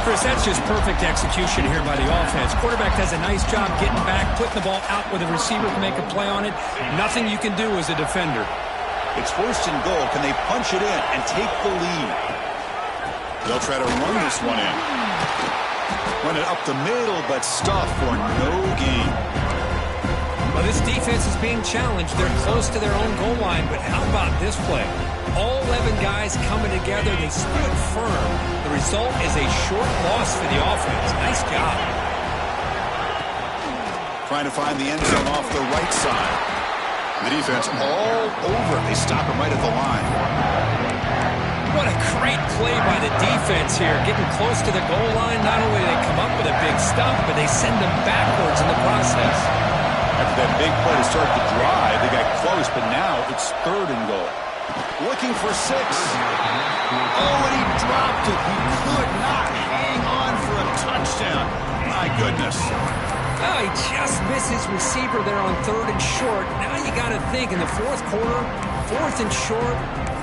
Chris, that's just perfect execution here by the offense. Quarterback does a nice job getting back, putting the ball out where the receiver can make a play on it. Nothing you can do as a defender. It's first and goal. Can they punch it in and take the lead? They'll try to run this one in. Run it up the middle, but stuff for no gain. Well, this defense is being challenged. They're close to their own goal line, but how about this play? All 11 guys coming together. They stood firm. The result is a short loss for the offense. Nice job. Trying to find the end zone off the right side. The defense all over. They stop him right at the line. What a great play by the defense here. Getting close to the goal line. Not only do they come up with a big stop, but they send them backwards in the process. After that big play to start the drive, they got close, but now it's third and goal. Looking for 6. Oh, and he dropped it. He could not hang on for a touchdown. My goodness. Oh, he just missed his receiver there on third and short. Now you got to think in the fourth quarter, fourth and short,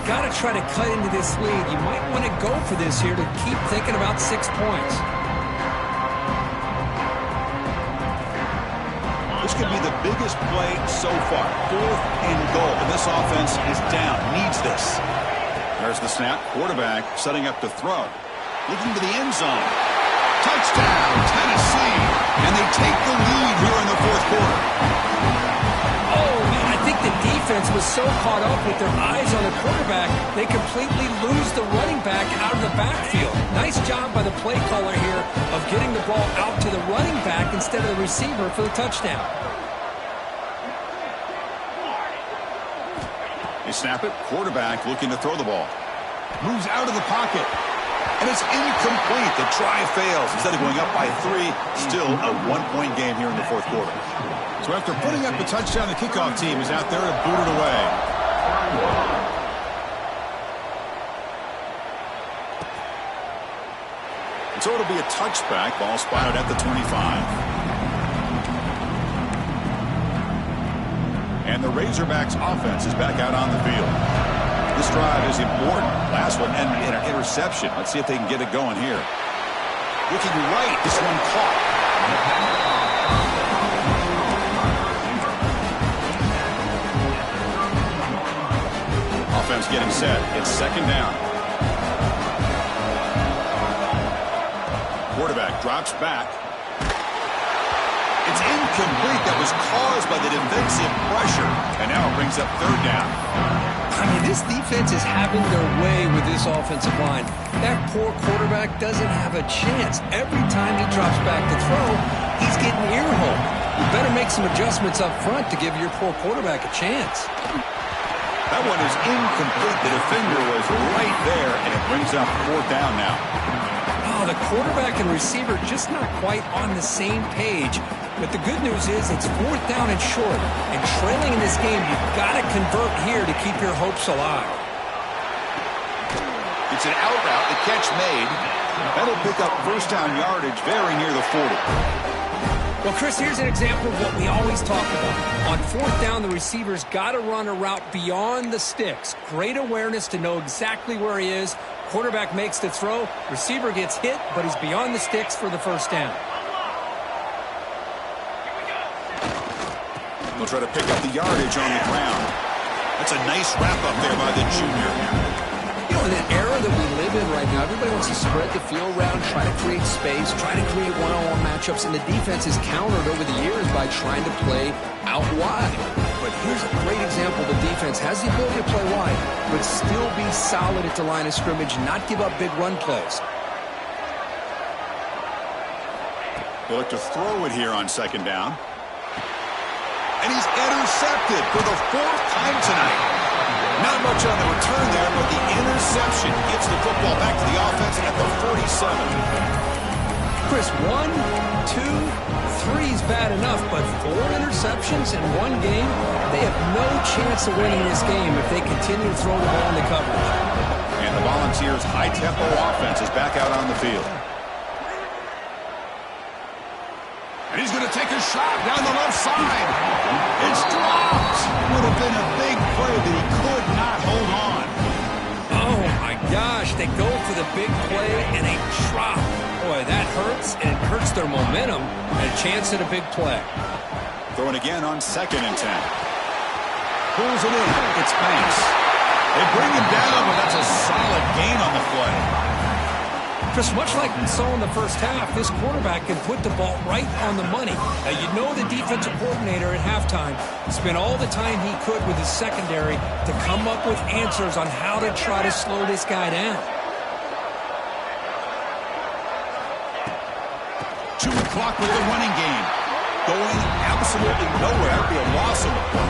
got to try to cut into this lead. You might want to go for this here to keep thinking about 6 points. This could be the biggest play so far. Fourth and goal. And this offense is down. Needs this. There's the snap. Quarterback setting up to throw. Looking to the end zone. Touchdown, Tennessee. And they take the lead here in the fourth quarter. Oh, man, I think the defense was so caught up with their eyes on the quarterback, they completely lose the running back out of the backfield. Nice job by the play caller here of getting the ball out to the running back instead of the receiver for the touchdown. They snap it. Quarterback looking to throw the ball. Moves out of the pocket. And it's incomplete. The try fails. Instead of going up by 3, still a 1-point game here in the fourth quarter. So after putting up a touchdown, the kickoff team is out there to boot it away. And so it'll be a touchback. Ball spotted at the 25. And the Razorbacks offense is back out on the field. This drive is important. Last one ended in an interception. Let's see if they can get it going here. Looking right. This one caught. Offense getting set. It's second down. Quarterback drops back. It's incomplete. That was caused by the defensive pressure. And now it brings up third down. I mean, this defense is having their way with this offensive line. That poor quarterback doesn't have a chance. Every time he drops back to throw, he's getting ear-holed. You better make some adjustments up front to give your poor quarterback a chance. That one is incomplete. The defender was right there, and it brings up fourth down now. Oh, the quarterback and receiver just not quite on the same page. But the good news is it's fourth down and short. And trailing in this game, you've got to convert here to keep your hopes alive. It's an out route. The catch made. That'll pick up first down yardage very near the 40. Well, Chris, here's an example of what we always talk about. On fourth down, the receiver's got to run a route beyond the sticks. Great awareness to know exactly where he is. Quarterback makes the throw. Receiver gets hit, but he's beyond the sticks for the first down. They'll try to pick up the yardage on the ground. That's a nice wrap-up there by the junior. You know, in an era that we live in right now, everybody wants to spread the field around, try to create space, try to create one-on-one matchups, and the defense is countered over the years by trying to play out wide. But here's a great example. The defense has the ability to play wide, but still be solid at the line of scrimmage, not give up big run plays. They look to throw it here on second down. And he's intercepted for the fourth time tonight. Not much on the return there, but the interception gets the football back to the offense at the 47. Chris, 1, 2, 3 is bad enough, but 4 interceptions in one game? They have no chance of winning this game if they continue to throw the ball into coverage. And the Volunteers' high-tempo offense is back out on the field. And he's going to take a shot down the left side. It's dropped. Would have been a big play that he could not hold on. Oh, my gosh. They go for the big play and a drop. Boy, that hurts, and it hurts their momentum and a chance at a big play. Throwing again on 2nd and 10. Pulls it in. It's Banks. They bring him down, but that's a solid gain on the play. Chris, much like we saw in the first half, this quarterback can put the ball right on the money. Now, you know the defensive coordinator at halftime spent all the time he could with his secondary to come up with answers on how to try to slow this guy down. 2 o'clock with the running game. Going absolutely nowhere. That'd be a loss of the play.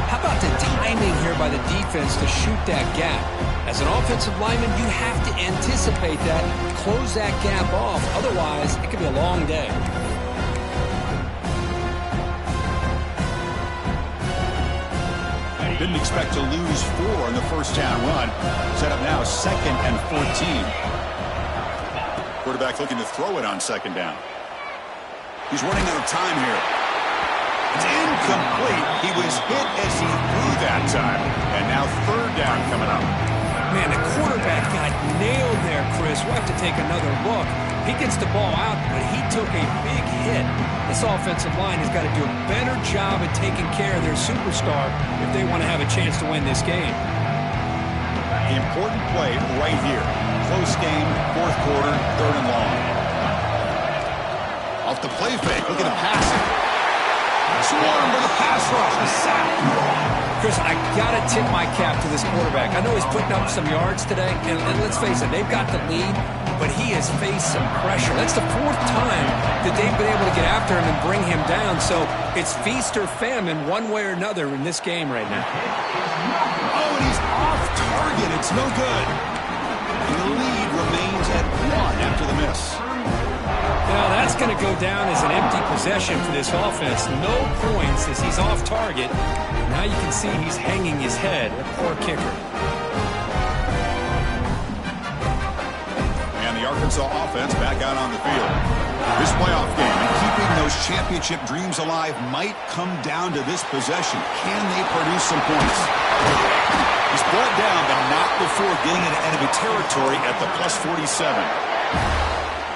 How about the timing here by the defense to shoot that gap? As an offensive lineman, you have to anticipate that, close that gap off. Otherwise, it could be a long day. Didn't expect to lose 4 in the first down run. Set up now 2nd and 14. Quarterback looking to throw it on 2nd down. He's running out of time here. It's incomplete. He was hit as he threw that time. And now 3rd down coming up. Man, the quarterback got nailed there, Chris. We'll have to take another look. He gets the ball out, but he took a big hit. This offensive line has got to do a better job at taking care of their superstar if they want to have a chance to win this game. The important play right here. Close game, 4th quarter, 3rd and long. Off the play fake, looking to pass it. Swarm with a pass rush. A sack. Chris, I got to tip my cap to this quarterback. I know he's putting up some yards today, and let's face it, they've got the lead, but he has faced some pressure. That's the 4th time that they've been able to get after him and bring him down, so it's feast or famine one way or another in this game right now. Oh, and he's off target. It's no good. And the lead remains at 1 after the miss. Now, that's going to go down as an empty possession for this offense. No points as he's off target. Now you can see he's hanging his head. A poor kicker. And the Arkansas offense back out on the field. This playoff game and keeping those championship dreams alive might come down to this possession. Can they produce some points? He's brought down, but not before getting into enemy territory at the plus 47.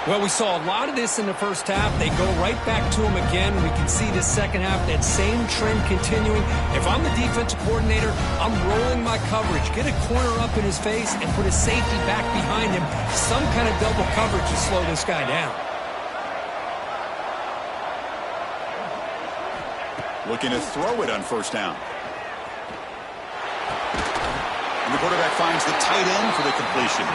Well, we saw a lot of this in the first half. They go right back to him again. We can see the second half, that same trend continuing. If I'm the defensive coordinator, I'm rolling my coverage. Get a corner up in his face and put a safety back behind him. Some kind of double coverage to slow this guy down. Looking to throw it on 1st down. And the quarterback finds the tight end for the completion.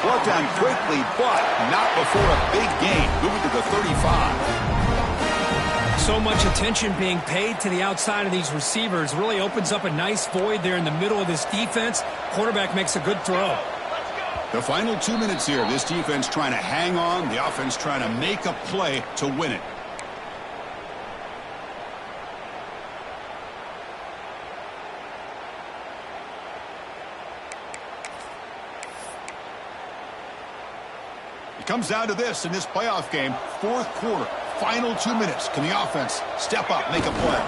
Brought down quickly, but not before a big gain. Moving to the 35. So much attention being paid to the outside of these receivers. Really opens up a nice void there in the middle of this defense. Quarterback makes a good throw. The final 2 minutes here. This defense trying to hang on. The offense trying to make a play to win it. It comes down to this in this playoff game. 4th quarter, final 2 minutes. Can the offense step up, make a play?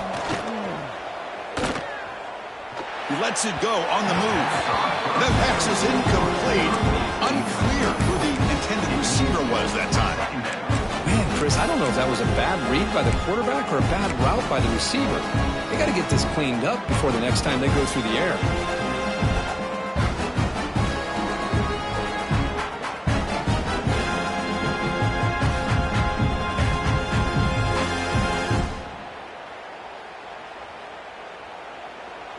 He lets it go on the move. The pass is incomplete. Unclear who the intended receiver was that time. Man, Chris, I don't know if that was a bad read by the quarterback or a bad route by the receiver. They got to get this cleaned up before the next time they go through the air.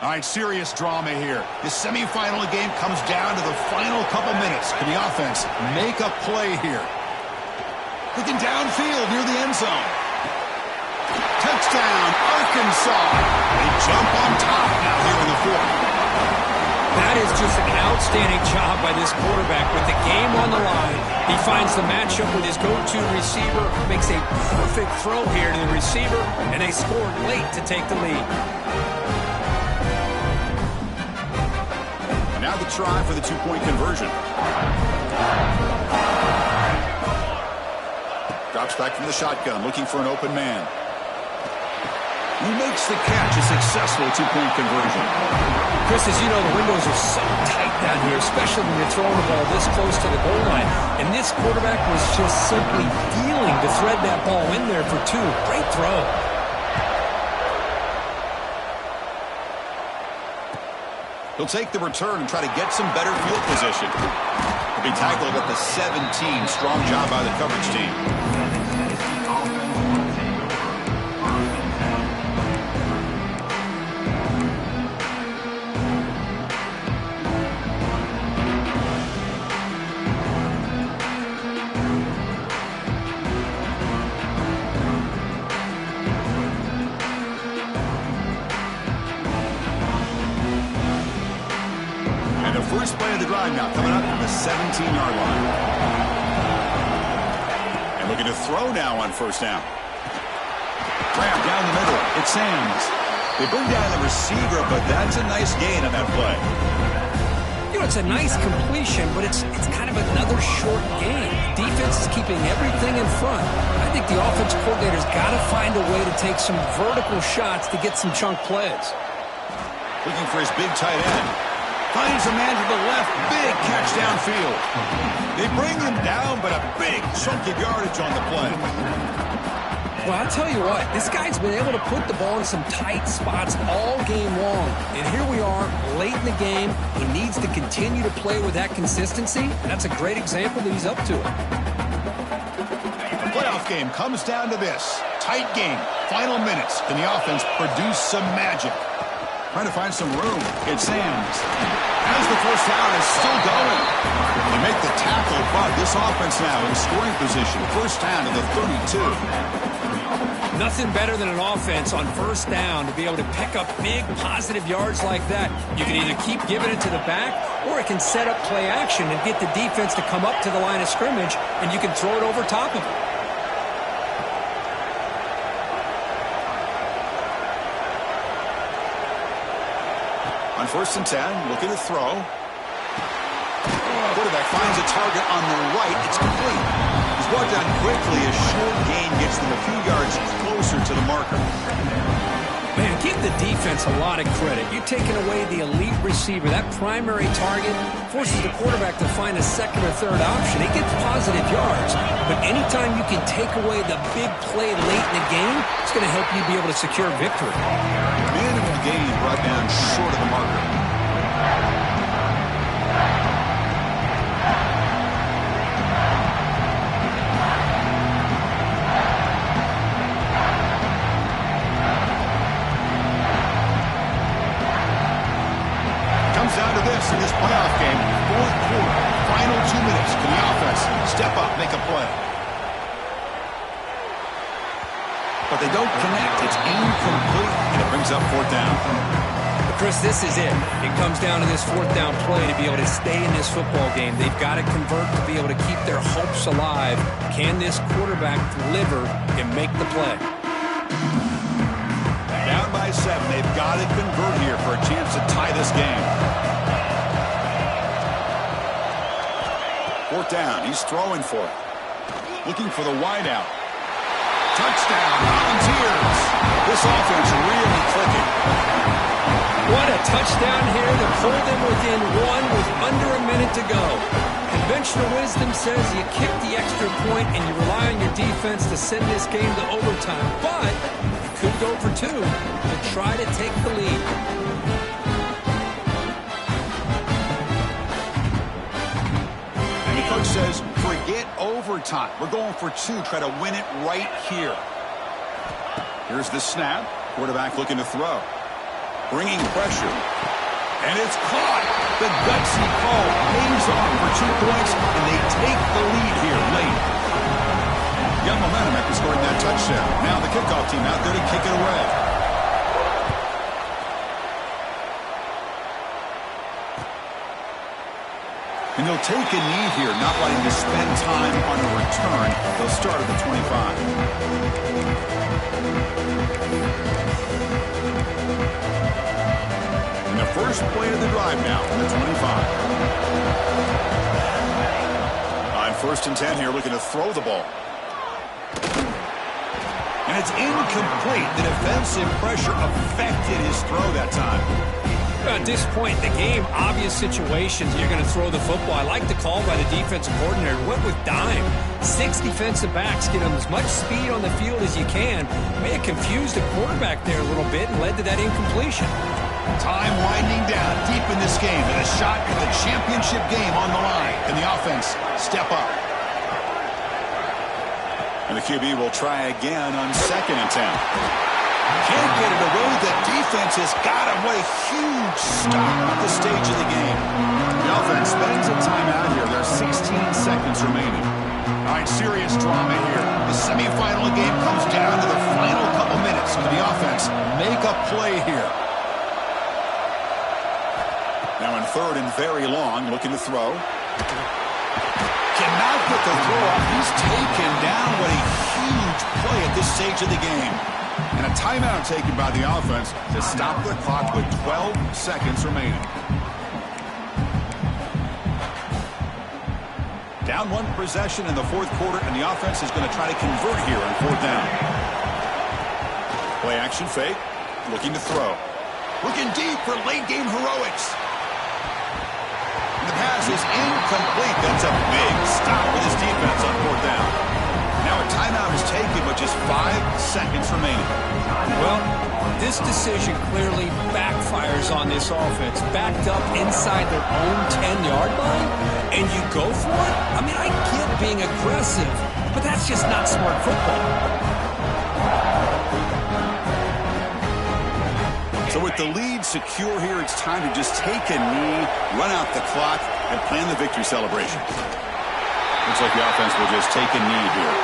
All right, serious drama here. The semifinal game comes down to the final couple minutes. Can the offense make a play here? Looking downfield near the end zone. Touchdown, Arkansas. They jump on top now here in the fourth. That is just an outstanding job by this quarterback with the game on the line. He finds the matchup with his go-to receiver, makes a perfect throw here to the receiver, and they scored late to take the lead. Now the try for the two-point conversion. Drops back from the shotgun, looking for an open man. He makes the catch, a successful two-point conversion. Chris, as you know, the windows are so tight down here, especially when you're throwing the ball this close to the goal line. And this quarterback was just simply dealing to thread that ball in there for two. Great throw. He'll take the return and try to get some better field position. He'll be tackled at the 17. Strong job by the coverage team. First play of the drive now coming up from the 17-yard line. And looking to throw now on first down. Grab down the middle. It's Sands. They bring down the receiver, but that's a nice gain on that play. You know, it's a nice completion, but it's kind of another short game. Defense is keeping everything in front. I think the offensive coordinator's got to find a way to take some vertical shots to get some chunk plays. Looking for his big tight end. Finds a man to the left. Big catch downfield. They bring him down, but a big chunk of yardage on the play. Well, I'll tell you what. This guy's been able to put the ball in some tight spots all game long. And here we are, late in the game. He needs to continue to play with that consistency. And that's a great example that he's up to it. The playoff game comes down to this. Tight game. Final minutes. Can the offense produce some magic? Trying to find some room. It's Sands. As the first down is still going. They make the tackle, but this offense now in scoring position. First down to the 32. Nothing better than an offense on first down to be able to pick up big positive yards like that. You can either keep giving it to the back, or it can set up play action and get the defense to come up to the line of scrimmage, and you can throw it over top of it. On first and 10, looking to throw. Quarterback finds a target on the right. It's complete. He's brought down quickly. A short gain gets them a few yards closer to the marker. Man, give the defense a lot of credit. You're taking away the elite receiver. That primary target forces the quarterback to find a second or third option. He gets positive yards. But anytime you can take away the big play late in the game, it's going to help you be able to secure victory. Minimal gain brought down short of the marker. Down to this in this playoff game, fourth quarter, final 2 minutes. Can the offense step up, make a play? But they don't connect. It's incomplete, and it brings up fourth down. But Chris, this is it. It comes down to this fourth down play to be able to stay in this football game. They've got to convert to be able to keep their hopes alive. Can this quarterback deliver and make the play? Down by 7. They've got to convert here for a chance to tie this game. Fourth down. He's throwing for it. Looking for the wideout. Touchdown, Volunteers. This offense really clicking. What a touchdown here to pull them within one with under a minute to go. Conventional wisdom says you kick the extra point and you rely on your defense to send this game to overtime. But you could go for two and try to take the lead. And the coach says, forget overtime. We're going for two. Try to win it right here. Here's the snap. Quarterback looking to throw. Bringing pressure. And it's caught. The gutsy call pays off for 2 points, and they take the lead here late. Got momentum after scoring that touchdown. Now the kickoff team out there to kick it away. And they'll take a knee here, not letting them spend time on a return. They'll start at the 25. And the first play of the drive now from the 25. On 1st and 10 here, looking to throw the ball. And it's incomplete. The defensive pressure affected his throw that time. At this point in the game, obvious situations, you're going to throw the football. I like the call by the defensive coordinator. Went with dime. 6 defensive backs get them as much speed on the field as you can. May have confused the quarterback there a little bit and led to that incompletion. Time winding down deep in this game, and a shot at the championship game on the line. Can the offense step up? And the QB will try again on 2nd and 10. Can't get it away. The defense has got him. What a huge stop at this stage of the game. The offense spends a timeout here. There's 16 seconds remaining. All right, serious drama here. The semifinal game comes down to the final couple minutes. Can the offense make a play here? Now in 3rd and very long, looking to throw. Cannot get the throw off. He's taken down. What a huge play at this stage of the game. And a timeout taken by the offense to stop the clock with 12 seconds remaining. Down 1 possession in the 4th quarter, and the offense is going to try to convert here on 4th down. Play action fake. Looking to throw. Looking deep for late game heroics. The pass is incomplete. That's a big stop with his defense on 4th down. Now a timeout is taken with just 5 seconds remaining. Well, this decision clearly backfires on this offense. Backed up inside their own 10-yard line, and you go for it? I mean, I get being aggressive, but that's just not smart football. So with the lead secure here, it's time to just take a knee, run out the clock, and plan the victory celebration. Looks like the offense will just take a knee here.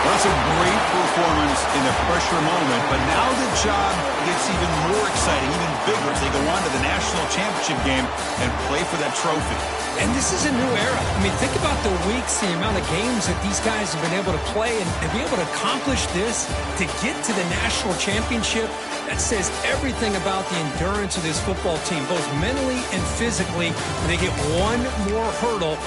Well, that's a great performance in a pressure moment, but now the job gets even more exciting, even bigger as they go on to the national championship game and play for that trophy. And this is a new era. I mean, think about the weeks, the amount of games that these guys have been able to play, and to be able to accomplish this, to get to the national championship, that says everything about the endurance of this football team, both mentally and physically. They get one more hurdle